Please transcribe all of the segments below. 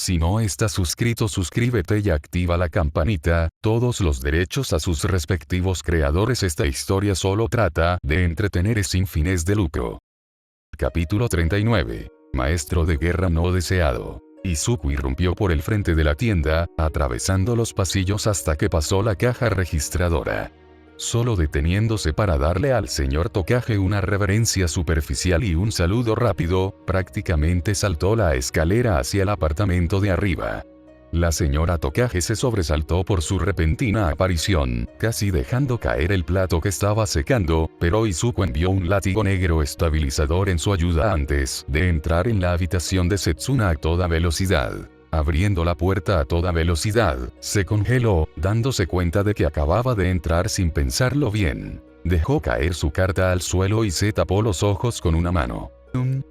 Si no estás suscrito, suscríbete y activa la campanita, todos los derechos a sus respectivos creadores. Esta historia solo trata de entretener sin fines de lucro. Capítulo 39. Maestro de guerra no deseado. Izuku irrumpió por el frente de la tienda, atravesando los pasillos hasta que pasó la caja registradora. Solo deteniéndose para darle al señor Tokage una reverencia superficial y un saludo rápido, prácticamente saltó la escalera hacia el apartamento de arriba. La señora Tokage se sobresaltó por su repentina aparición, casi dejando caer el plato que estaba secando, pero Izuku envió un látigo negro estabilizador en su ayuda antes de entrar en la habitación de Setsuna a toda velocidad. Abriendo la puerta a toda velocidad, se congeló, dándose cuenta de que acababa de entrar sin pensarlo bien. Dejó caer su carta al suelo y se tapó los ojos con una mano.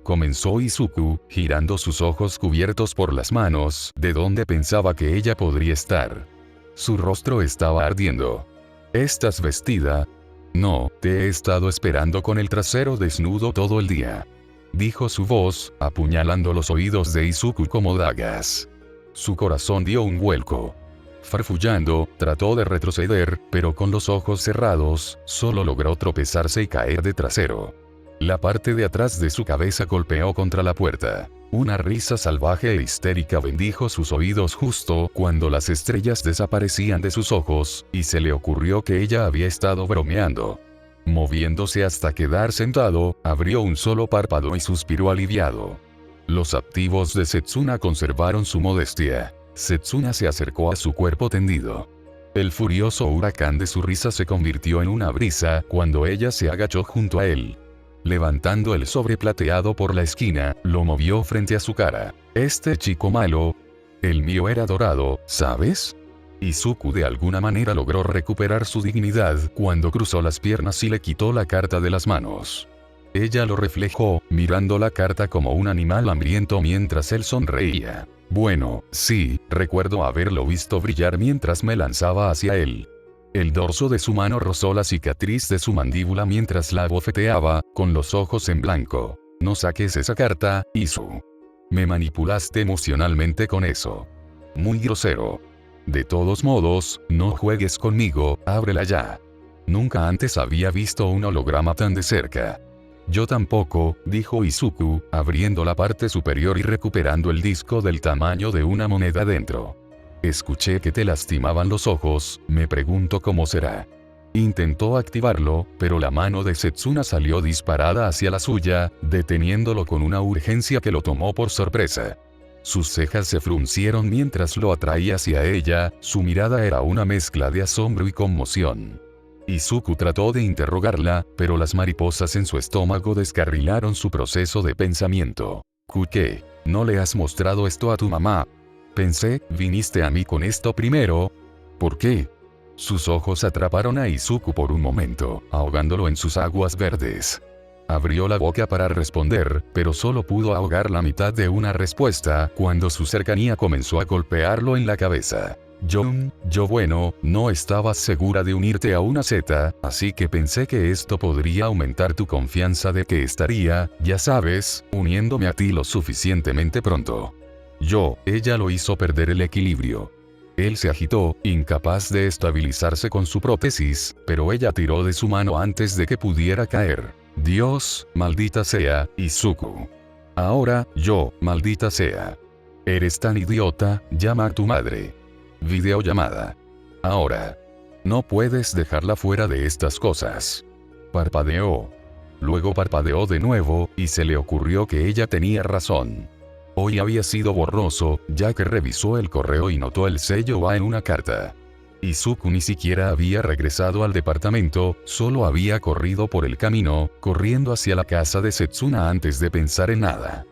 Comenzó Izuku, girando sus ojos cubiertos por las manos, de donde pensaba que ella podría estar. Su rostro estaba ardiendo. ¿Estás vestida? No, te he estado esperando con el trasero desnudo todo el día. Dijo su voz, apuñalando los oídos de Izuku como dagas. Su corazón dio un vuelco. Farfullando, trató de retroceder, pero con los ojos cerrados, solo logró tropezarse y caer de trasero. La parte de atrás de su cabeza golpeó contra la puerta. Una risa salvaje e histérica bendijo sus oídos justo cuando las estrellas desaparecían de sus ojos, y se le ocurrió que ella había estado bromeando. Moviéndose hasta quedar sentado, abrió un solo párpado y suspiró aliviado. Los activos de Setsuna conservaron su modestia. Setsuna se acercó a su cuerpo tendido. El furioso huracán de su risa se convirtió en una brisa cuando ella se agachó junto a él. Levantando el sobre plateado por la esquina, lo movió frente a su cara. Este chico malo. El mío era dorado, ¿sabes? Izuku de alguna manera logró recuperar su dignidad cuando cruzó las piernas y le quitó la carta de las manos. Ella lo reflejó, mirando la carta como un animal hambriento mientras él sonreía. Bueno, sí, recuerdo haberlo visto brillar mientras me lanzaba hacia él. El dorso de su mano rozó la cicatriz de su mandíbula mientras la abofeteaba, con los ojos en blanco. No saques esa carta, Izu. Me manipulaste emocionalmente con eso. Muy grosero. De todos modos, no juegues conmigo, ábrela ya. Nunca antes había visto un holograma tan de cerca. Yo tampoco, dijo Izuku, abriendo la parte superior y recuperando el disco del tamaño de una moneda dentro. Escuché que te lastimaban los ojos, me pregunto cómo será. Intentó activarlo, pero la mano de Setsuna salió disparada hacia la suya, deteniéndolo con una urgencia que lo tomó por sorpresa. Sus cejas se fruncieron mientras lo atraía hacia ella, su mirada era una mezcla de asombro y conmoción. Izuku trató de interrogarla, pero las mariposas en su estómago descarrilaron su proceso de pensamiento. ¿Qué? ¿No le has mostrado esto a tu mamá? Pensé, viniste a mí con esto primero. ¿Por qué? Sus ojos atraparon a Izuku por un momento, ahogándolo en sus aguas verdes. Abrió la boca para responder, pero solo pudo ahogar la mitad de una respuesta cuando su cercanía comenzó a golpearlo en la cabeza. Bueno, no estabas segura de unirte a una Z, así que pensé que esto podría aumentar tu confianza de que estaría, ya sabes, uniéndome a ti lo suficientemente pronto. Ella lo hizo perder el equilibrio. Él se agitó, incapaz de estabilizarse con su prótesis, pero ella tiró de su mano antes de que pudiera caer. Dios, maldita sea, Izuku. Ahora, maldita sea. Eres tan idiota, llama a tu madre. Videollamada. Ahora. No puedes dejarla fuera de estas cosas. Parpadeó. Luego parpadeó de nuevo, y se le ocurrió que ella tenía razón. Hoy había sido borroso, ya que revisó el correo y notó el sello A en una carta. Izuku ni siquiera había regresado al departamento, solo había corrido por el camino, corriendo hacia la casa de Setsuna antes de pensar en nada.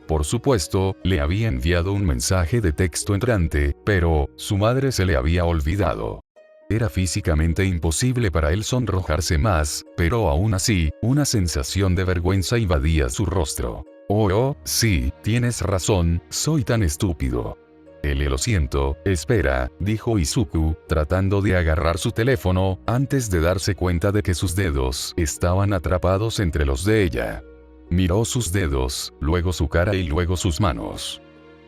Por supuesto, le había enviado un mensaje de texto entrante, pero su madre se le había olvidado. Era físicamente imposible para él sonrojarse más, pero aún así, una sensación de vergüenza invadía su rostro. Sí, tienes razón, soy tan estúpido. Lo siento, espera, dijo Izuku, tratando de agarrar su teléfono, antes de darse cuenta de que sus dedos estaban atrapados entre los de ella. Miró sus dedos, luego su cara y luego sus manos.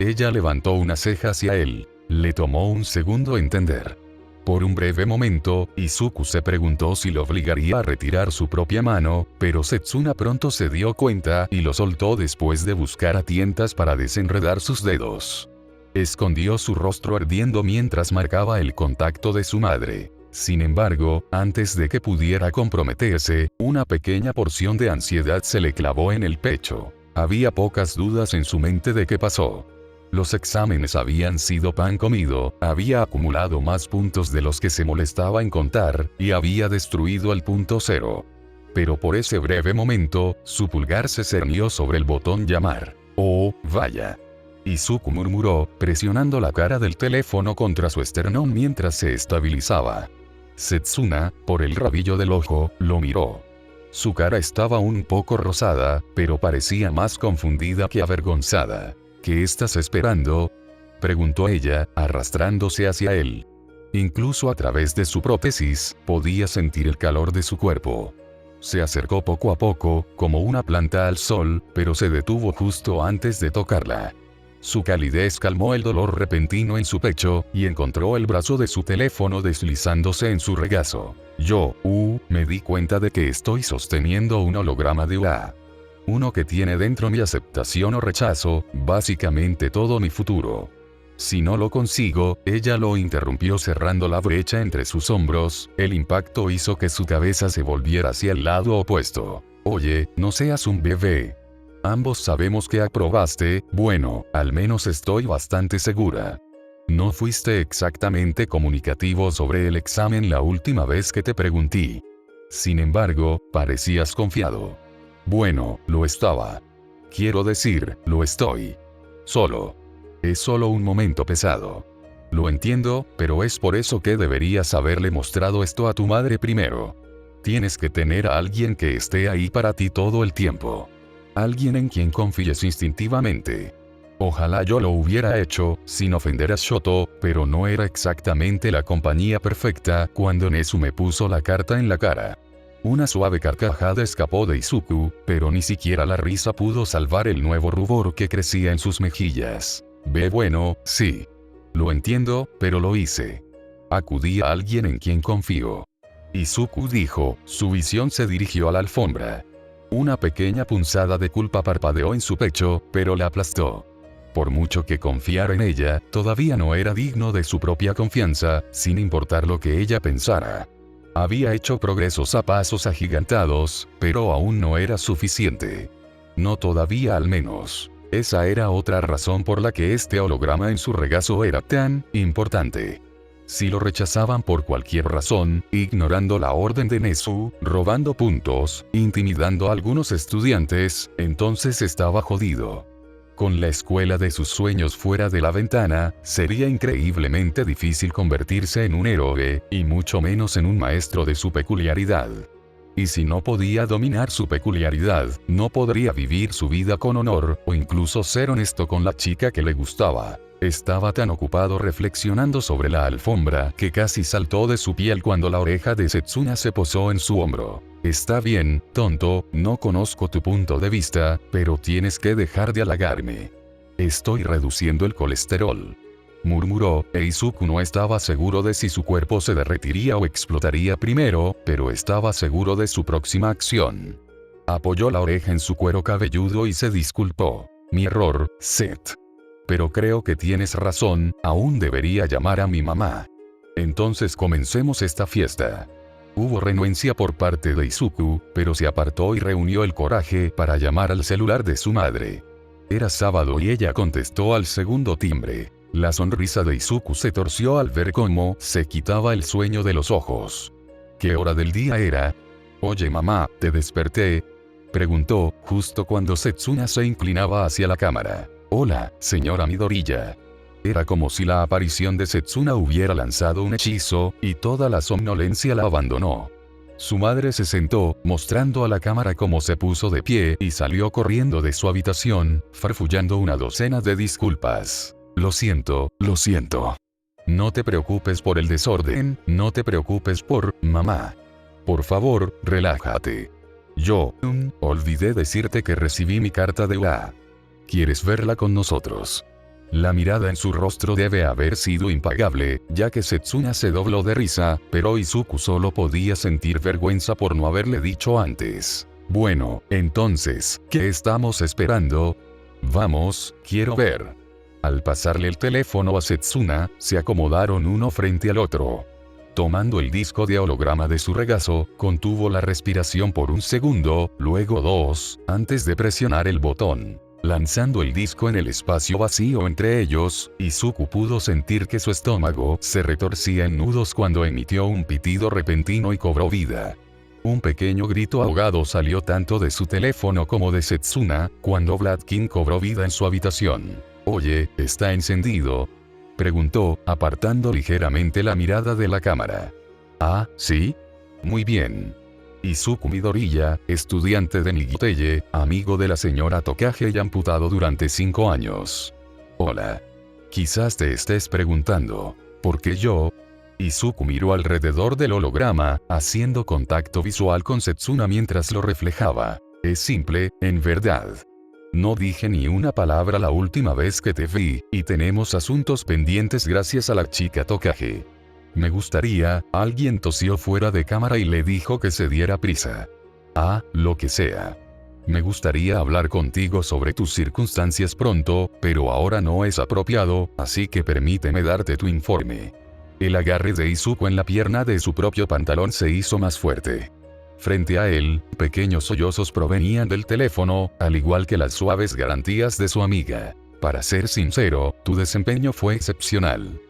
Ella levantó una ceja hacia él. Le tomó un segundo entender. Por un breve momento, Izuku se preguntó si lo obligaría a retirar su propia mano, pero Setsuna pronto se dio cuenta y lo soltó después de buscar a tientas para desenredar sus dedos. Escondió su rostro ardiendo mientras marcaba el contacto de su madre. Sin embargo, antes de que pudiera comprometerse, una pequeña porción de ansiedad se le clavó en el pecho. Había pocas dudas en su mente de qué pasó. Los exámenes habían sido pan comido, había acumulado más puntos de los que se molestaba en contar, y había destruido el punto cero. Pero por ese breve momento, su pulgar se cernió sobre el botón llamar. ¡Oh, vaya! Izuku murmuró, presionando la cara del teléfono contra su esternón mientras se estabilizaba. Setsuna, por el rabillo del ojo, lo miró. Su cara estaba un poco rosada, pero parecía más confundida que avergonzada. ¿Qué estás esperando?, preguntó ella, arrastrándose hacia él. Incluso a través de su prótesis, podía sentir el calor de su cuerpo. Se acercó poco a poco, como una planta al sol, pero se detuvo justo antes de tocarla. Su calidez calmó el dolor repentino en su pecho, y encontró el brazo de su teléfono deslizándose en su regazo. Me di cuenta de que estoy sosteniendo un holograma de UA. Uno que tiene dentro mi aceptación o rechazo, básicamente todo mi futuro. Si no lo consigo, ella lo interrumpió cerrando la brecha entre sus hombros, el impacto hizo que su cabeza se volviera hacia el lado opuesto. Oye, no seas un bebé. Ambos sabemos que aprobaste, bueno, al menos estoy bastante segura. No fuiste exactamente comunicativo sobre el examen la última vez que te pregunté. Sin embargo, parecías confiado. Bueno, lo estaba. Quiero decir, lo estoy. Es solo un momento pesado. Lo entiendo, pero es por eso que deberías haberle mostrado esto a tu madre primero. Tienes que tener a alguien que esté ahí para ti todo el tiempo. Alguien en quien confíes instintivamente. Ojalá yo lo hubiera hecho, sin ofender a Shoto, pero no era exactamente la compañía perfecta cuando Nezu me puso la carta en la cara. Una suave carcajada escapó de Izuku, pero ni siquiera la risa pudo salvar el nuevo rubor que crecía en sus mejillas. Bueno, sí. Lo entiendo, pero lo hice. Acudí a alguien en quien confío. Izuku dijo, su visión se dirigió a la alfombra. Una pequeña punzada de culpa parpadeó en su pecho, pero la aplastó. Por mucho que confiara en ella, todavía no era digno de su propia confianza, sin importar lo que ella pensara. Había hecho progresos a pasos agigantados, pero aún no era suficiente. No todavía al menos. Esa era otra razón por la que este holograma en su regazo era tan importante. Si lo rechazaban por cualquier razón, ignorando la orden de Nezu, robando puntos, intimidando a algunos estudiantes, entonces estaba jodido. Con la escuela de sus sueños fuera de la ventana, sería increíblemente difícil convertirse en un héroe, y mucho menos en un maestro de su peculiaridad. Y si no podía dominar su peculiaridad, no podría vivir su vida con honor, o incluso ser honesto con la chica que le gustaba. Estaba tan ocupado reflexionando sobre la alfombra que casi saltó de su piel cuando la oreja de Setsuna se posó en su hombro. Está bien, tonto, no conozco tu punto de vista, pero tienes que dejar de halagarme. Estoy reduciendo el colesterol. Murmuró, e Izuku no estaba seguro de si su cuerpo se derretiría o explotaría primero, pero estaba seguro de su próxima acción. Apoyó la oreja en su cuero cabelludo y se disculpó. Mi error, Set. Pero creo que tienes razón, aún debería llamar a mi mamá. Entonces comencemos esta fiesta. Hubo renuencia por parte de Izuku, pero se apartó y reunió el coraje para llamar al celular de su madre. Era sábado y ella contestó al segundo timbre. La sonrisa de Izuku se torció al ver cómo se quitaba el sueño de los ojos. ¿Qué hora del día era? Oye mamá, ¿te desperté?, preguntó, justo cuando Setsuna se inclinaba hacia la cámara. Hola, señora Midoriya. Era como si la aparición de Setsuna hubiera lanzado un hechizo, y toda la somnolencia la abandonó. Su madre se sentó, mostrando a la cámara cómo se puso de pie y salió corriendo de su habitación, farfullando una docena de disculpas. Lo siento. No te preocupes por el desorden, no te preocupes por, mamá. Por favor, relájate. Olvidé decirte que recibí mi carta de UA. ¿Quieres verla con nosotros? La mirada en su rostro debe haber sido impagable, ya que Setsuna se dobló de risa, pero Izuku solo podía sentir vergüenza por no haberle dicho antes. Bueno, entonces, ¿qué estamos esperando? Vamos, quiero ver. Al pasarle el teléfono a Setsuna, se acomodaron uno frente al otro. Tomando el disco de holograma de su regazo, contuvo la respiración por un segundo, luego dos, antes de presionar el botón. Lanzando el disco en el espacio vacío entre ellos, Izuku pudo sentir que su estómago se retorcía en nudos cuando emitió un pitido repentino y cobró vida. Un pequeño grito ahogado salió tanto de su teléfono como de Setsuna, cuando Vladkin cobró vida en su habitación. «Oye, ¿está encendido?», preguntó, apartando ligeramente la mirada de la cámara. «Ah, ¿sí? Muy bien». Izuku Midoriya, estudiante de Nigiteye, amigo de la señora Tokage y amputado durante 5 años. Hola. Quizás te estés preguntando, ¿por qué yo? Izuku miró alrededor del holograma, haciendo contacto visual con Setsuna mientras lo reflejaba. Es simple, en verdad. No dije ni una palabra la última vez que te vi, y tenemos asuntos pendientes gracias a la chica Tokage. Me gustaría, alguien tosió fuera de cámara y le dijo que se diera prisa. Ah, lo que sea. Me gustaría hablar contigo sobre tus circunstancias pronto, pero ahora no es apropiado, así que permíteme darte tu informe. El agarre de Izuku en la pierna de su propio pantalón se hizo más fuerte. Frente a él, pequeños sollozos provenían del teléfono, al igual que las suaves garantías de su amiga. Para ser sincero, tu desempeño fue excepcional.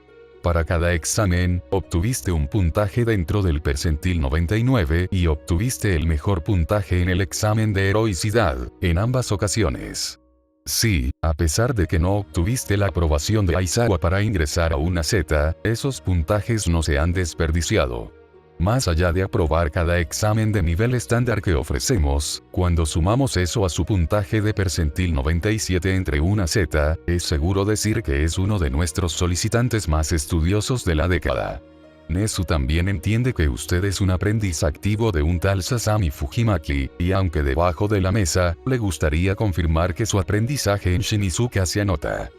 Para cada examen, obtuviste un puntaje dentro del percentil 99 y obtuviste el mejor puntaje en el examen de heroicidad, en ambas ocasiones. Sí, a pesar de que no obtuviste la aprobación de Aizawa para ingresar a una Z, esos puntajes no se han desperdiciado. Más allá de aprobar cada examen de nivel estándar que ofrecemos, cuando sumamos eso a su puntaje de percentil 97 entre una Z, es seguro decir que es uno de nuestros solicitantes más estudiosos de la década. Nezu también entiende que usted es un aprendiz activo de un tal Sasami Fujimaki, y aunque debajo de la mesa, le gustaría confirmar que su aprendizaje en Shinizuka se anota.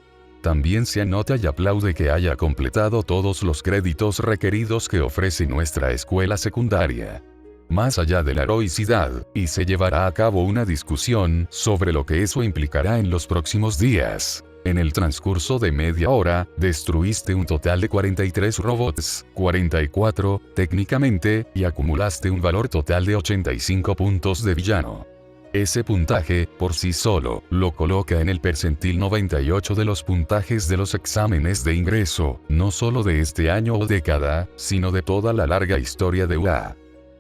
También se anota y aplaude que haya completado todos los créditos requeridos que ofrece nuestra escuela secundaria. Más allá de la heroicidad, y se llevará a cabo una discusión sobre lo que eso implicará en los próximos días. En el transcurso de media hora, destruiste un total de 43 robots, 44, técnicamente, y acumulaste un valor total de 85 puntos de villano. Ese puntaje, por sí solo, lo coloca en el percentil 98 de los puntajes de los exámenes de ingreso, no solo de este año o década, sino de toda la larga historia de UA.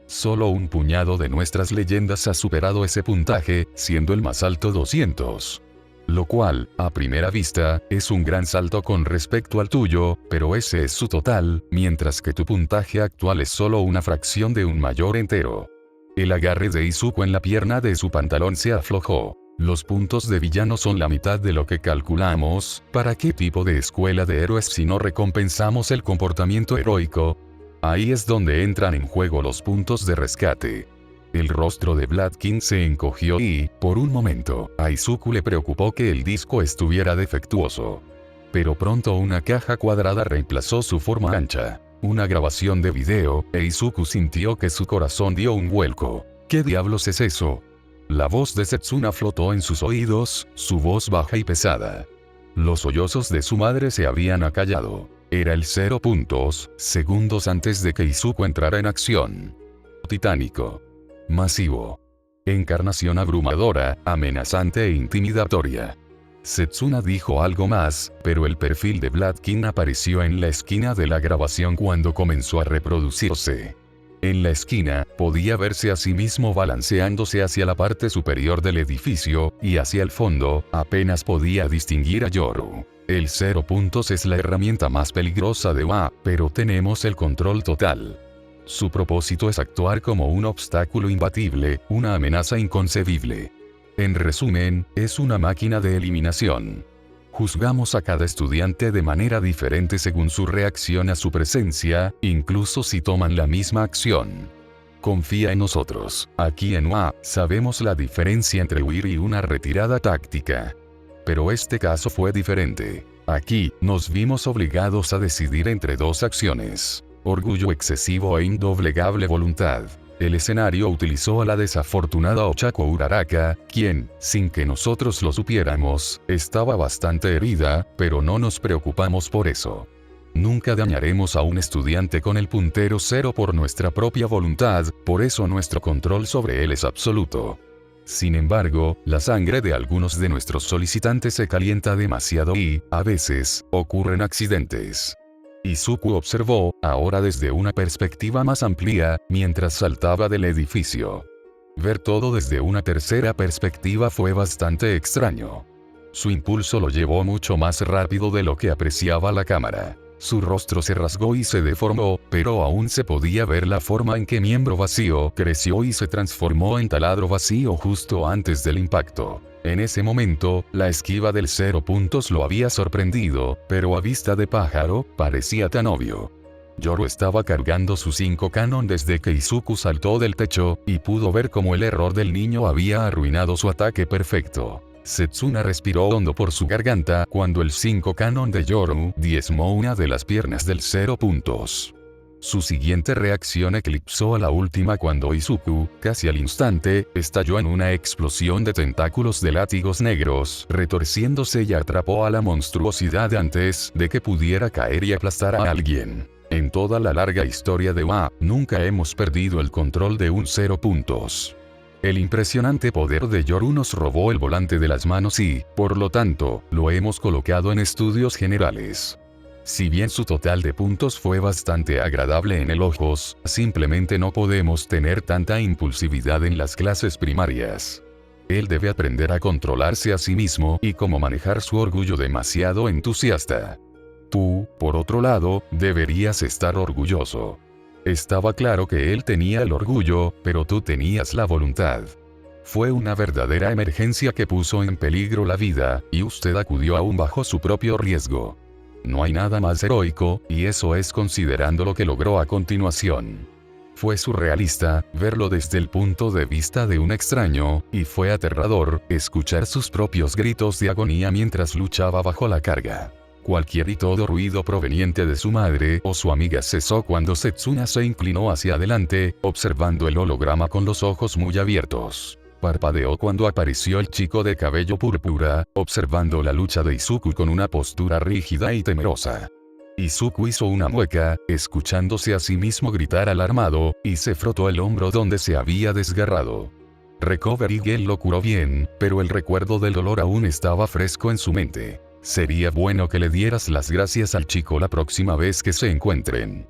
Solo un puñado de nuestras leyendas ha superado ese puntaje, siendo el más alto 200. Lo cual, a primera vista, es un gran salto con respecto al tuyo, pero ese es su total, mientras que tu puntaje actual es solo una fracción de un mayor entero. El agarre de Izuku en la pierna de su pantalón se aflojó. Los puntos de villano son la mitad de lo que calculamos. ¿Para qué tipo de escuela de héroes si no recompensamos el comportamiento heroico? Ahí es donde entran en juego los puntos de rescate. El rostro de Vladkin se encogió y, por un momento, a Izuku le preocupó que el disco estuviera defectuoso. Pero pronto una caja cuadrada reemplazó su forma ancha. Una grabación de video, e Izuku sintió que su corazón dio un vuelco. ¿Qué diablos es eso? La voz de Setsuna flotó en sus oídos, su voz baja y pesada. Los sollozos de su madre se habían acallado. Era el 0 puntos, segundos antes de que Izuku entrara en acción. Titánico. Masivo. Encarnación abrumadora, amenazante e intimidatoria. Setsuna dijo algo más, pero el perfil de Vladkin apareció en la esquina de la grabación cuando comenzó a reproducirse. En la esquina, podía verse a sí mismo balanceándose hacia la parte superior del edificio, y hacia el fondo, apenas podía distinguir a Yoru. El 0 puntos es la herramienta más peligrosa de UA, pero tenemos el control total. Su propósito es actuar como un obstáculo imbatible, una amenaza inconcebible. En resumen, es una máquina de eliminación. Juzgamos a cada estudiante de manera diferente según su reacción a su presencia, incluso si toman la misma acción. Confía en nosotros. Aquí en UA, sabemos la diferencia entre huir y una retirada táctica. Pero este caso fue diferente. Aquí, nos vimos obligados a decidir entre dos acciones: orgullo excesivo e indoblegable voluntad. El escenario utilizó a la desafortunada Ochako Uraraka, quien, sin que nosotros lo supiéramos, estaba bastante herida, pero no nos preocupamos por eso. Nunca dañaremos a un estudiante con el puntero 0 por nuestra propia voluntad, por eso nuestro control sobre él es absoluto. Sin embargo, la sangre de algunos de nuestros solicitantes se calienta demasiado y, a veces, ocurren accidentes. Izuku observó, ahora desde una perspectiva más amplia, mientras saltaba del edificio. Ver todo desde una tercera perspectiva fue bastante extraño. Su impulso lo llevó mucho más rápido de lo que apreciaba la cámara. Su rostro se rasgó y se deformó, pero aún se podía ver la forma en que Miembro Vacío creció y se transformó en Taladro Vacío justo antes del impacto. En ese momento, la esquiva del 0 puntos lo había sorprendido, pero a vista de pájaro, parecía tan obvio. Yoru estaba cargando su 5 canon desde que Izuku saltó del techo, y pudo ver cómo el error del niño había arruinado su ataque perfecto. Setsuna respiró hondo por su garganta cuando el 5 canon de Yoru diezmó una de las piernas del 0 puntos. Su siguiente reacción eclipsó a la última cuando Izuku, casi al instante, estalló en una explosión de tentáculos de látigos negros, retorciéndose y atrapó a la monstruosidad antes de que pudiera caer y aplastar a alguien. En toda la larga historia de WA, nunca hemos perdido el control de un 0 puntos. El impresionante poder de Yoru nos robó el volante de las manos y, por lo tanto, lo hemos colocado en estudios generales. Si bien su total de puntos fue bastante agradable en el ojos, simplemente no podemos tener tanta impulsividad en las clases primarias. Él debe aprender a controlarse a sí mismo y cómo manejar su orgullo demasiado entusiasta. Tú, por otro lado, deberías estar orgulloso. Estaba claro que él tenía el orgullo, pero tú tenías la voluntad. Fue una verdadera emergencia que puso en peligro la vida, y usted acudió aún bajo su propio riesgo. No hay nada más heroico, y eso es considerando lo que logró a continuación. Fue surrealista, verlo desde el punto de vista de un extraño, y fue aterrador, escuchar sus propios gritos de agonía mientras luchaba bajo la carga. Cualquier y todo ruido proveniente de su madre o su amiga cesó cuando Setsuna se inclinó hacia adelante, observando el holograma con los ojos muy abiertos. Parpadeó cuando apareció el chico de cabello púrpura, observando la lucha de Izuku con una postura rígida y temerosa. Izuku hizo una mueca, escuchándose a sí mismo gritar alarmado, y se frotó el hombro donde se había desgarrado. Recovery Gel lo curó bien, pero el recuerdo del dolor aún estaba fresco en su mente. Sería bueno que le dieras las gracias al chico la próxima vez que se encuentren.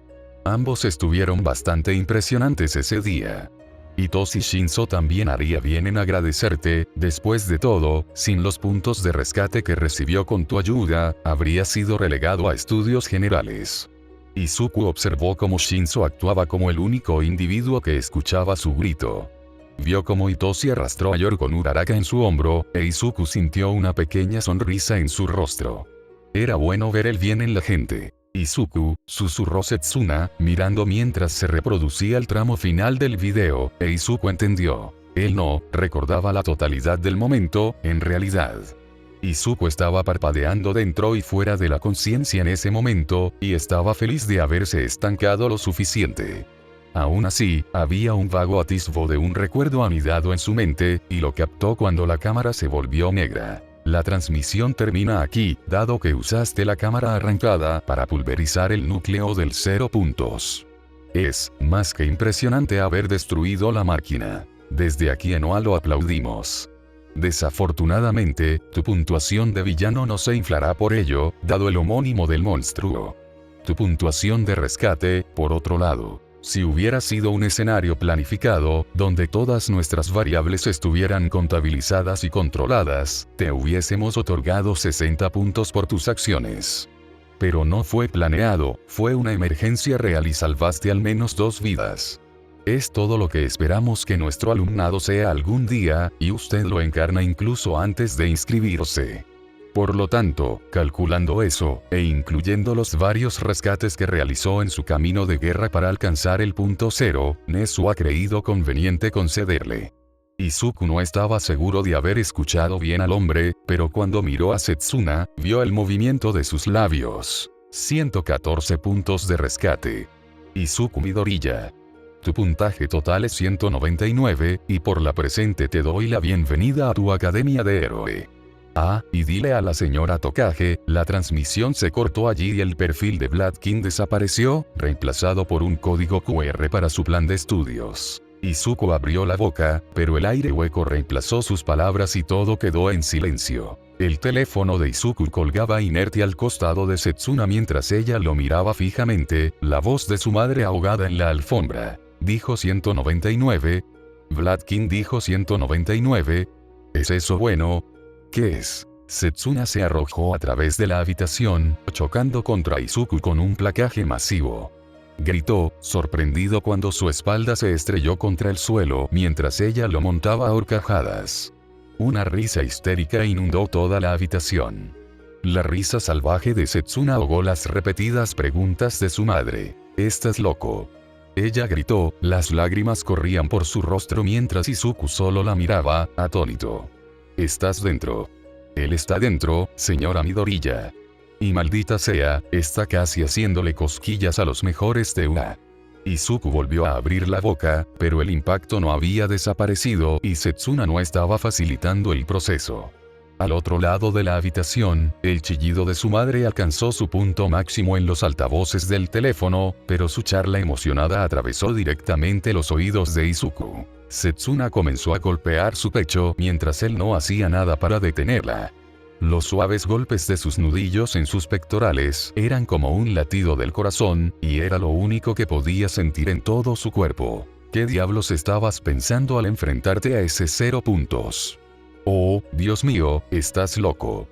Ambos estuvieron bastante impresionantes ese día. Itoshi Shinzo también haría bien en agradecerte, después de todo, sin los puntos de rescate que recibió con tu ayuda, habría sido relegado a estudios generales. Izuku observó cómo Shinzo actuaba como el único individuo que escuchaba su grito. Vio cómo Itoshi arrastró a Yoru con Uraraka en su hombro, e Izuku sintió una pequeña sonrisa en su rostro. Era bueno ver el bien en la gente. Izuku, susurró Setsuna, mirando mientras se reproducía el tramo final del video, e Izuku entendió. Él no recordaba la totalidad del momento, en realidad. Izuku estaba parpadeando dentro y fuera de la conciencia en ese momento, y estaba feliz de haberse estancado lo suficiente. Aún así, había un vago atisbo de un recuerdo anidado en su mente, y lo captó cuando la cámara se volvió negra. La transmisión termina aquí, dado que usaste la cámara arrancada para pulverizar el núcleo del 0 puntos. Es, más que impresionante haber destruido la máquina. Desde aquí en OA lo aplaudimos. Desafortunadamente, tu puntuación de villano no se inflará por ello, dado el homónimo del monstruo. Tu puntuación de rescate, por otro lado. Si hubiera sido un escenario planificado, donde todas nuestras variables estuvieran contabilizadas y controladas, te hubiésemos otorgado 60 puntos por tus acciones. Pero no fue planeado, fue una emergencia real y salvaste al menos 2 vidas. Es todo lo que esperamos que nuestro alumnado sea algún día, y usted lo encarna incluso antes de inscribirse. Por lo tanto, calculando eso, e incluyendo los varios rescates que realizó en su camino de guerra para alcanzar el punto 0, Nezu ha creído conveniente concederle Izuku no estaba seguro de haber escuchado bien al hombre, pero cuando miró a Setsuna, vio el movimiento de sus labios. 114 puntos de rescate. Izuku Midoriya. Tu puntaje total es 199, y por la presente te doy la bienvenida a tu Academia de Héroe. Ah, y dile a la señora Tokage, la transmisión se cortó allí y el perfil de Blood King desapareció, reemplazado por un código QR para su plan de estudios. Izuku abrió la boca, pero el aire hueco reemplazó sus palabras y todo quedó en silencio. El teléfono de Izuku colgaba inerte al costado de Setsuna mientras ella lo miraba fijamente, la voz de su madre ahogada en la alfombra. Dijo 199. Blood King dijo 199. ¿Es eso bueno? ¿Qué es? Setsuna se arrojó a través de la habitación, chocando contra Izuku con un placaje masivo. Gritó, sorprendido cuando su espalda se estrelló contra el suelo mientras ella lo montaba a horcajadas. Una risa histérica inundó toda la habitación. La risa salvaje de Setsuna ahogó las repetidas preguntas de su madre. ¿Estás loco? Ella gritó, las lágrimas corrían por su rostro mientras Izuku solo la miraba, atónito. ¿Estás dentro? Él está dentro, señora Midoriya. Y maldita sea, está casi haciéndole cosquillas a los mejores de UA. Izuku volvió a abrir la boca, pero el impacto no había desaparecido y Setsuna no estaba facilitando el proceso. Al otro lado de la habitación, el chillido de su madre alcanzó su punto máximo en los altavoces del teléfono, pero su charla emocionada atravesó directamente los oídos de Izuku. Setsuna comenzó a golpear su pecho mientras él no hacía nada para detenerla. Los suaves golpes de sus nudillos en sus pectorales eran como un latido del corazón, y era lo único que podía sentir en todo su cuerpo. ¿Qué diablos estabas pensando al enfrentarte a ese 0 puntos? Oh, Dios mío, estás loco.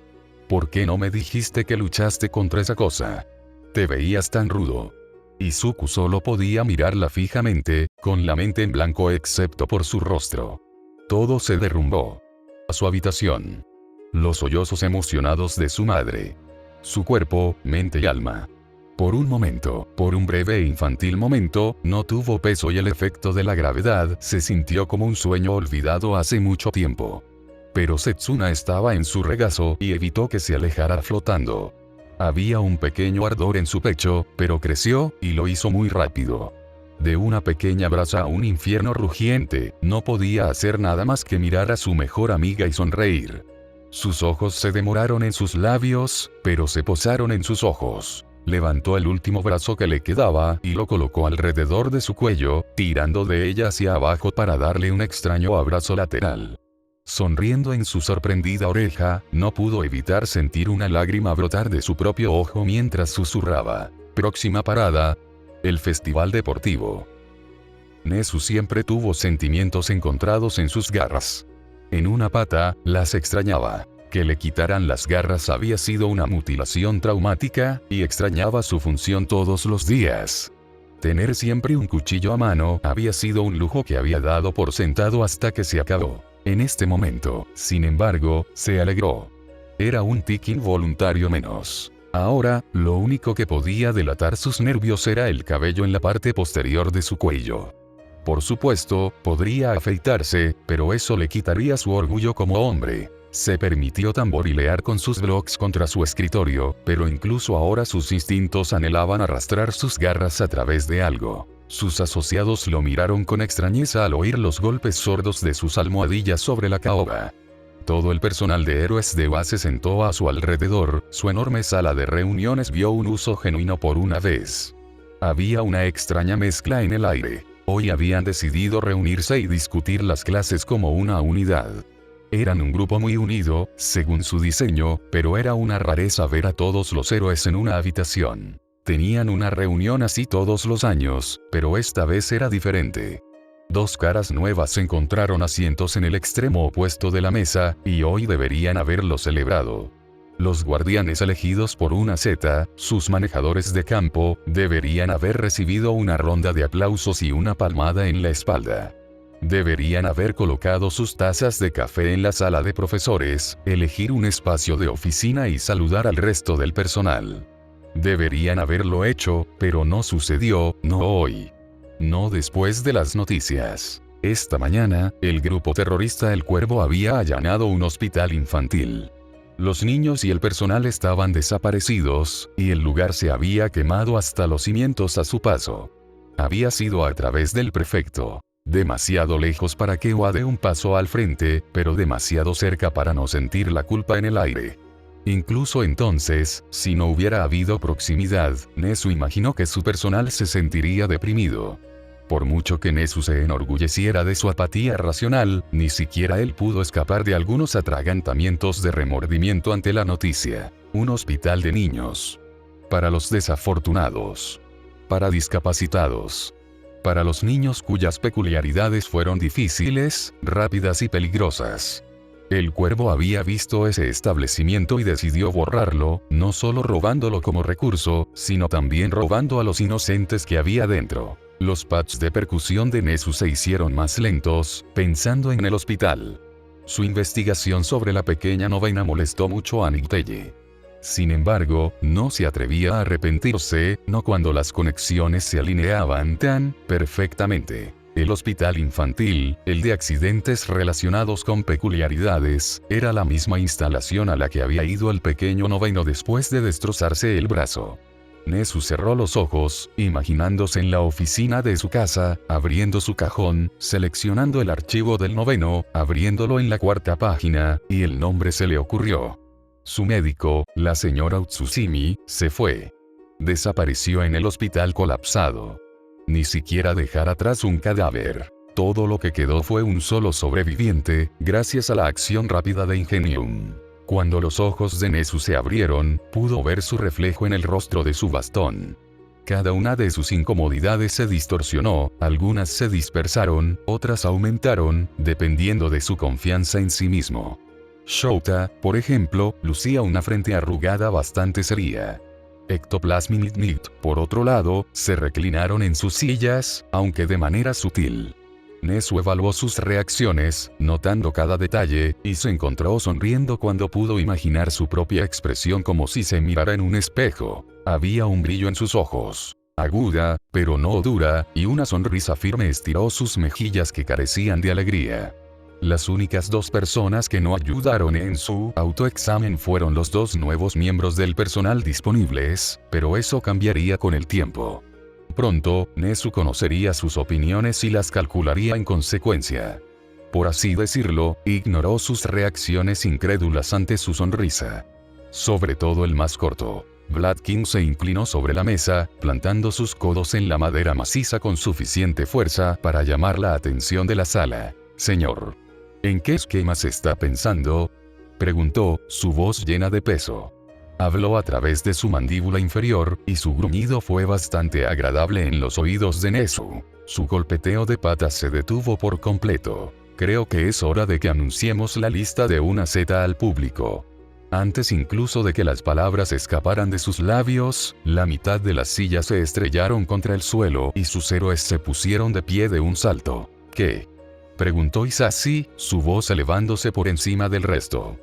¿Por qué no me dijiste que luchaste contra esa cosa? Te veías tan rudo. Izuku solo podía mirarla fijamente, con la mente en blanco excepto por su rostro. Todo se derrumbó. A su habitación. Los sollozos emocionados de su madre. Su cuerpo, mente y alma. Por un momento, por un breve e infantil momento, no tuvo peso y el efecto de la gravedad se sintió como un sueño olvidado hace mucho tiempo. Pero Setsuna estaba en su regazo y evitó que se alejara flotando. Había un pequeño ardor en su pecho, pero creció, y lo hizo muy rápido. De una pequeña brasa a un infierno rugiente, no podía hacer nada más que mirar a su mejor amiga y sonreír. Sus ojos se demoraron en sus labios, pero se posaron en sus ojos. Levantó el último brazo que le quedaba y lo colocó alrededor de su cuello, tirando de ella hacia abajo para darle un extraño abrazo lateral. Sonriendo en su sorprendida oreja, no pudo evitar sentir una lágrima brotar de su propio ojo mientras susurraba. Próxima parada. El festival deportivo. Nezu siempre tuvo sentimientos encontrados en sus garras. En una pata, las extrañaba. Que le quitaran las garras había sido una mutilación traumática, y extrañaba su función todos los días. Tener siempre un cuchillo a mano había sido un lujo que había dado por sentado hasta que se acabó. En este momento, sin embargo, se alegró. Era un tic involuntario menos. Ahora, lo único que podía delatar sus nervios era el cabello en la parte posterior de su cuello. Por supuesto, podría afeitarse, pero eso le quitaría su orgullo como hombre. Se permitió tamborilear con sus blocs contra su escritorio, pero incluso ahora sus instintos anhelaban arrastrar sus garras a través de algo. Sus asociados lo miraron con extrañeza al oír los golpes sordos de sus almohadillas sobre la caoba. Todo el personal de Héroes de Oa se sentó a su alrededor, su enorme sala de reuniones vio un uso genuino por una vez. Había una extraña mezcla en el aire. Hoy habían decidido reunirse y discutir las clases como una unidad. Eran un grupo muy unido, según su diseño, pero era una rareza ver a todos los héroes en una habitación. Tenían una reunión así todos los años, pero esta vez era diferente. Dos caras nuevas encontraron asientos en el extremo opuesto de la mesa, y hoy deberían haberlo celebrado. Los guardianes elegidos por una Z, sus manejadores de campo, deberían haber recibido una ronda de aplausos y una palmada en la espalda. Deberían haber colocado sus tazas de café en la sala de profesores, elegir un espacio de oficina y saludar al resto del personal. Deberían haberlo hecho, pero no sucedió, no hoy. No después de las noticias. Esta mañana, el grupo terrorista El Cuervo había allanado un hospital infantil. Los niños y el personal estaban desaparecidos, y el lugar se había quemado hasta los cimientos a su paso. Había sido a través del prefecto. Demasiado lejos para que dé un paso al frente, pero demasiado cerca para no sentir la culpa en el aire. Incluso entonces, si no hubiera habido proximidad, Nezu imaginó que su personal se sentiría deprimido. Por mucho que Nezu se enorgulleciera de su apatía racional, ni siquiera él pudo escapar de algunos atragantamientos de remordimiento ante la noticia. Un hospital de niños. Para los desafortunados. Para discapacitados. Para los niños cuyas peculiaridades fueron difíciles, rápidas y peligrosas. El Cuervo había visto ese establecimiento y decidió borrarlo, no solo robándolo como recurso, sino también robando a los inocentes que había dentro. Los pads de percusión de Nezu se hicieron más lentos, pensando en el hospital. Su investigación sobre la pequeña novena molestó mucho a Nicteye. Sin embargo, no se atrevía a arrepentirse, no cuando las conexiones se alineaban tan perfectamente. El hospital infantil, el de accidentes relacionados con peculiaridades, era la misma instalación a la que había ido el pequeño noveno después de destrozarse el brazo. Nezu cerró los ojos, imaginándose en la oficina de su casa, abriendo su cajón, seleccionando el archivo del noveno, abriéndolo en la 4ª página, y el nombre se le ocurrió. Su médico, la señora Utsusimi, se fue. Desapareció en el hospital colapsado. Ni siquiera dejar atrás un cadáver. Todo lo que quedó fue un solo sobreviviente, gracias a la acción rápida de Ingenium. Cuando los ojos de Nezu se abrieron, pudo ver su reflejo en el rostro de su bastón. Cada una de sus incomodidades se distorsionó, algunas se dispersaron, otras aumentaron, dependiendo de su confianza en sí mismo. Shouta, por ejemplo, lucía una frente arrugada bastante seria. Ectoplasm y Nit, por otro lado, se reclinaron en sus sillas, aunque de manera sutil. Nezu evaluó sus reacciones, notando cada detalle, y se encontró sonriendo cuando pudo imaginar su propia expresión como si se mirara en un espejo. Había un brillo en sus ojos. Aguda, pero no dura, y una sonrisa firme estiró sus mejillas que carecían de alegría. Las únicas 2 personas que no ayudaron en su autoexamen fueron los 2 nuevos miembros del personal disponibles, pero eso cambiaría con el tiempo. Pronto, Nezu conocería sus opiniones y las calcularía en consecuencia. Por así decirlo, ignoró sus reacciones incrédulas ante su sonrisa. Sobre todo el más corto. Vladkin se inclinó sobre la mesa, plantando sus codos en la madera maciza con suficiente fuerza para llamar la atención de la sala. Señor. ¿En qué esquemas está pensando?, preguntó, su voz llena de peso. Habló a través de su mandíbula inferior, y su gruñido fue bastante agradable en los oídos de Nezu. Su golpeteo de patas se detuvo por completo. Creo que es hora de que anunciemos la lista de una Z al público. Antes incluso de que las palabras escaparan de sus labios, la mitad de las sillas se estrellaron contra el suelo y sus héroes se pusieron de pie de un salto. ¿Qué?, preguntó Isashi, su voz elevándose por encima del resto.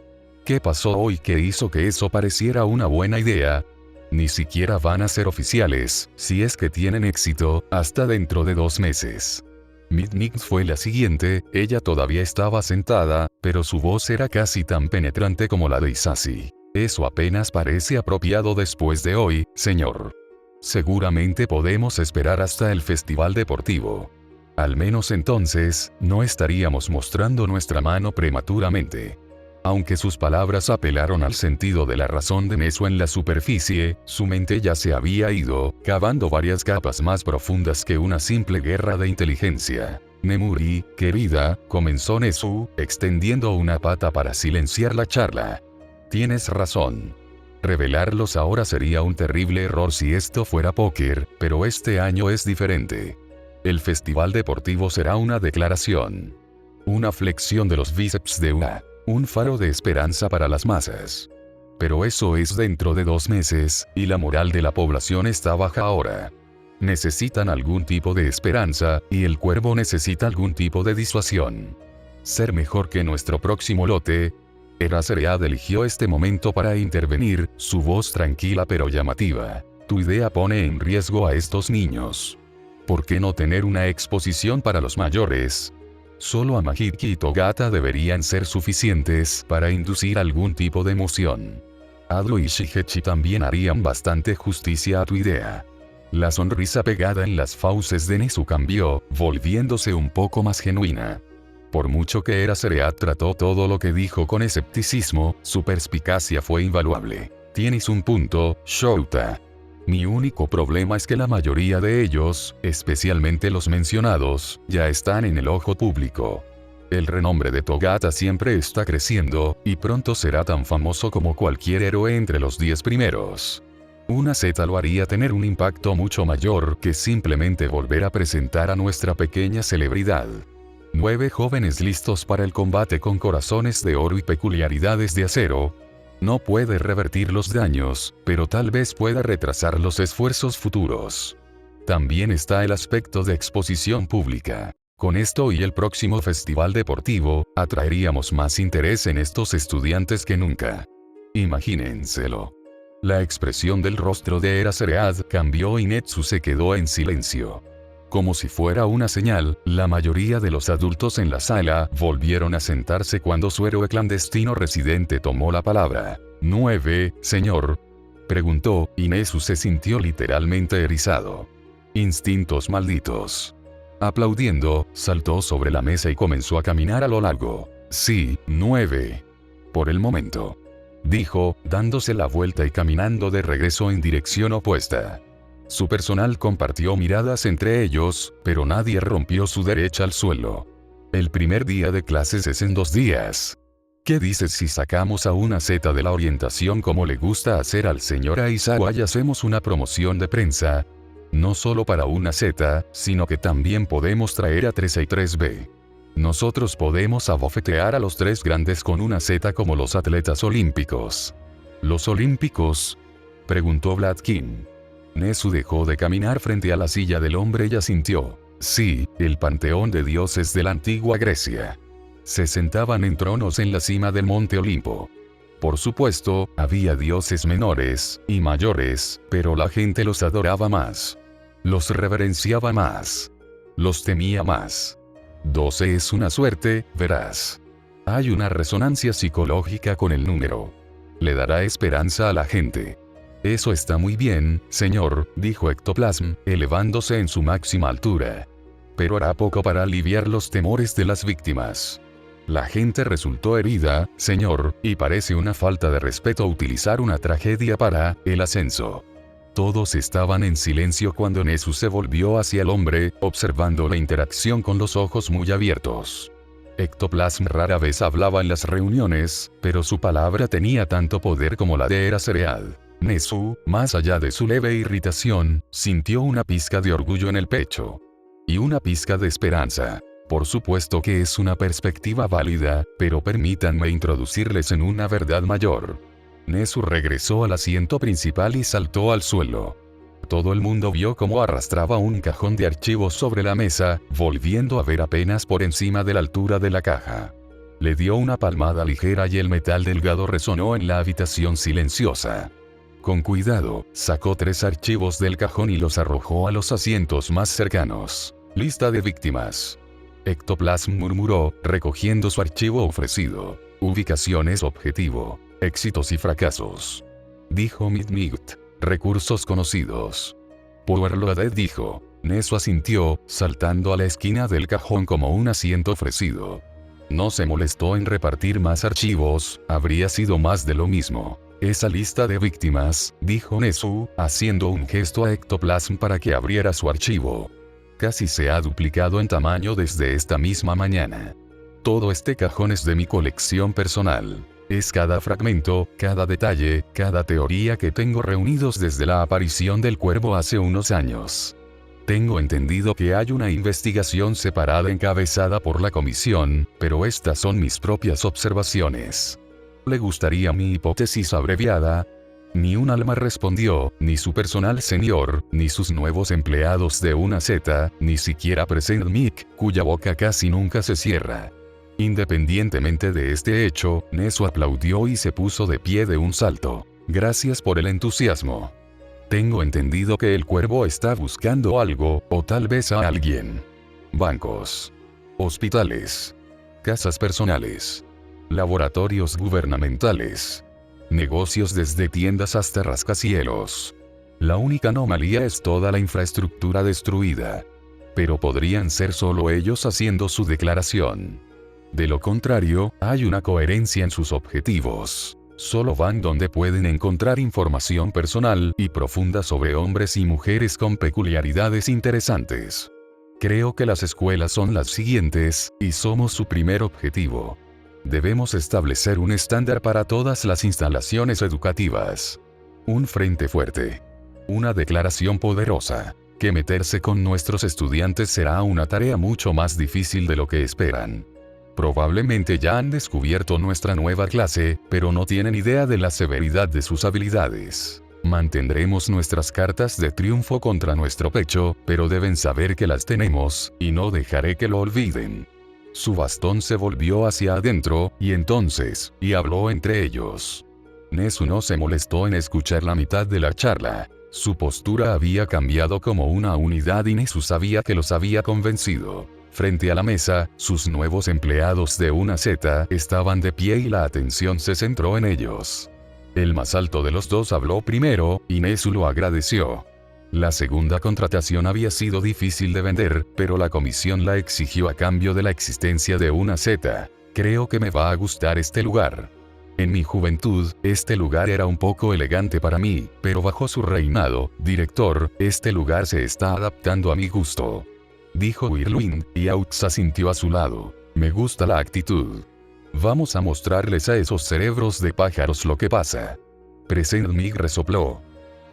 ¿Qué pasó hoy que hizo que eso pareciera una buena idea? Ni siquiera van a ser oficiales, si es que tienen éxito, hasta dentro de 2 meses. Midnight fue la siguiente, ella todavía estaba sentada, pero su voz era casi tan penetrante como la de Isashi. Eso apenas parece apropiado después de hoy, señor. Seguramente podemos esperar hasta el festival deportivo. Al menos entonces, no estaríamos mostrando nuestra mano prematuramente. Aunque sus palabras apelaron al sentido de la razón de Nezu en la superficie, su mente ya se había ido, cavando varias capas más profundas que una simple guerra de inteligencia. Nemuri, querida, comenzó Nezu, extendiendo una pata para silenciar la charla. Tienes razón. Revelarlos ahora sería un terrible error si esto fuera póker, pero este año es diferente. El festival deportivo será una declaración. Una flexión de los bíceps de una. Un faro de esperanza para las masas. Pero eso es dentro de 2 meses, y la moral de la población está baja ahora. Necesitan algún tipo de esperanza, y el Cuervo necesita algún tipo de disuasión. Ser mejor que nuestro próximo lote. Eraserhead eligió este momento para intervenir, su voz tranquila pero llamativa. Tu idea pone en riesgo a estos niños. ¿Por qué no tener una exposición para los mayores? Solo Amahiki y Togata deberían ser suficientes para inducir algún tipo de emoción. Adlo y Shigechi también harían bastante justicia a tu idea. La sonrisa pegada en las fauces de Nezu cambió, volviéndose un poco más genuina. Por mucho que Eraserhead trató todo lo que dijo con escepticismo, su perspicacia fue invaluable. Tienes un punto, Shouta. Mi único problema es que la mayoría de ellos, especialmente los mencionados, ya están en el ojo público. El renombre de Togata siempre está creciendo, y pronto será tan famoso como cualquier héroe entre los 10 primeros. Una Z lo haría tener un impacto mucho mayor que simplemente volver a presentar a nuestra pequeña celebridad. 9 jóvenes listos para el combate con corazones de oro y peculiaridades de acero. No puede revertir los daños, pero tal vez pueda retrasar los esfuerzos futuros. También está el aspecto de exposición pública. Con esto y el próximo festival deportivo, atraeríamos más interés en estos estudiantes que nunca. Imagínenselo. La expresión del rostro de Eraserhead cambió y Nezu se quedó en silencio. Como si fuera una señal, la mayoría de los adultos en la sala volvieron a sentarse cuando su héroe clandestino residente tomó la palabra. «¿9, señor?», preguntó, y Nezu se sintió literalmente erizado. Instintos malditos. Aplaudiendo, saltó sobre la mesa y comenzó a caminar a lo largo. «Sí, 9. Por el momento», dijo, dándose la vuelta y caminando de regreso en dirección opuesta. Su personal compartió miradas entre ellos, pero nadie rompió su derecha al suelo. El primer día de clases es en 2 días. ¿Qué dices si sacamos a una Z de la orientación como le gusta hacer al señor Aizawa y hacemos una promoción de prensa? No solo para una Z, sino que también podemos traer a 3A y 3B. Nosotros podemos abofetear a los 3 grandes con una Z como los atletas olímpicos. ¿Los olímpicos?, preguntó Vladkin. Nezu dejó de caminar frente a la silla del hombre y asintió. Sí, el panteón de dioses de la antigua Grecia. Se sentaban en tronos en la cima del monte Olimpo. Por supuesto, había dioses menores y mayores, pero la gente los adoraba más. Los reverenciaba más. Los temía más. 12 es una suerte, verás. Hay una resonancia psicológica con el número. Le dará esperanza a la gente. Eso está muy bien, señor, dijo Ectoplasm, elevándose en su máxima altura. Pero hará poco para aliviar los temores de las víctimas. La gente resultó herida, señor, y parece una falta de respeto utilizar una tragedia para el ascenso. Todos estaban en silencio cuando Nezu se volvió hacia el hombre, observando la interacción con los ojos muy abiertos. Ectoplasm rara vez hablaba en las reuniones, pero su palabra tenía tanto poder como la de Eraserhead. Nezu, más allá de su leve irritación, sintió una pizca de orgullo en el pecho. Y una pizca de esperanza. Por supuesto que es una perspectiva válida, pero permítanme introducirles en una verdad mayor. Nezu regresó al asiento principal y saltó al suelo. Todo el mundo vio cómo arrastraba un cajón de archivos sobre la mesa, volviendo a ver apenas por encima de la altura de la caja. Le dio una palmada ligera y el metal delgado resonó en la habitación silenciosa. Con cuidado, sacó 3 archivos del cajón y los arrojó a los asientos más cercanos. Lista de víctimas. Ectoplasm murmuró, recogiendo su archivo ofrecido. Ubicaciones objetivo. Éxitos y fracasos. Dijo Midnight. Recursos conocidos. Powerloaded dijo. Nezu asintió, saltando a la esquina del cajón como un asiento ofrecido. No se molestó en repartir más archivos, habría sido más de lo mismo. Esa lista de víctimas, dijo Nezu, haciendo un gesto a Ectoplasm para que abriera su archivo. Casi se ha duplicado en tamaño desde esta misma mañana. Todo este cajón es de mi colección personal. Es cada fragmento, cada detalle, cada teoría que tengo reunidos desde la aparición del cuervo hace unos años. Tengo entendido que hay una investigación separada encabezada por la comisión, pero estas son mis propias observaciones. ¿Le gustaría mi hipótesis abreviada? Ni un alma respondió, ni su personal senior, ni sus nuevos empleados de una Z, ni siquiera Present Mic, cuya boca casi nunca se cierra. Independientemente de este hecho, Nezu aplaudió y se puso de pie de un salto. Gracias por el entusiasmo. Tengo entendido que el cuervo está buscando algo, o tal vez a alguien. Bancos. hospitales, casas personales, laboratorios gubernamentales, negocios desde tiendas hasta rascacielos. La única anomalía es toda la infraestructura destruida. Pero podrían ser solo ellos haciendo su declaración. De lo contrario, hay una coherencia en sus objetivos. Solo van donde pueden encontrar información personal y profunda sobre hombres y mujeres con peculiaridades interesantes. Creo que las escuelas son las siguientes, y somos su primer objetivo. Debemos establecer un estándar para todas las instalaciones educativas. Un frente fuerte. Una declaración poderosa. Que meterse con nuestros estudiantes será una tarea mucho más difícil de lo que esperan. Probablemente ya han descubierto nuestra nueva clase, pero no tienen idea de la severidad de sus habilidades. Mantendremos nuestras cartas de triunfo contra nuestro pecho, pero deben saber que las tenemos, y no dejaré que lo olviden. Su bastón se volvió hacia adentro, y entonces, y habló entre ellos. Nezu no se molestó en escuchar la mitad de la charla. Su postura había cambiado como una unidad y Nezu sabía que los había convencido. Frente a la mesa, sus nuevos empleados de una Z estaban de pie y la atención se centró en ellos. El más alto de los dos habló primero, y Nezu lo agradeció. La segunda contratación había sido difícil de vender, pero la comisión la exigió a cambio de la existencia de una Z. Creo que me va a gustar este lugar. En mi juventud, este lugar era un poco elegante para mí, pero bajo su reinado, director, este lugar se está adaptando a mi gusto. Dijo Wirlwin, y Autz asintió a su lado. Me gusta la actitud. Vamos a mostrarles a esos cerebros de pájaros lo que pasa. Present Mig resopló.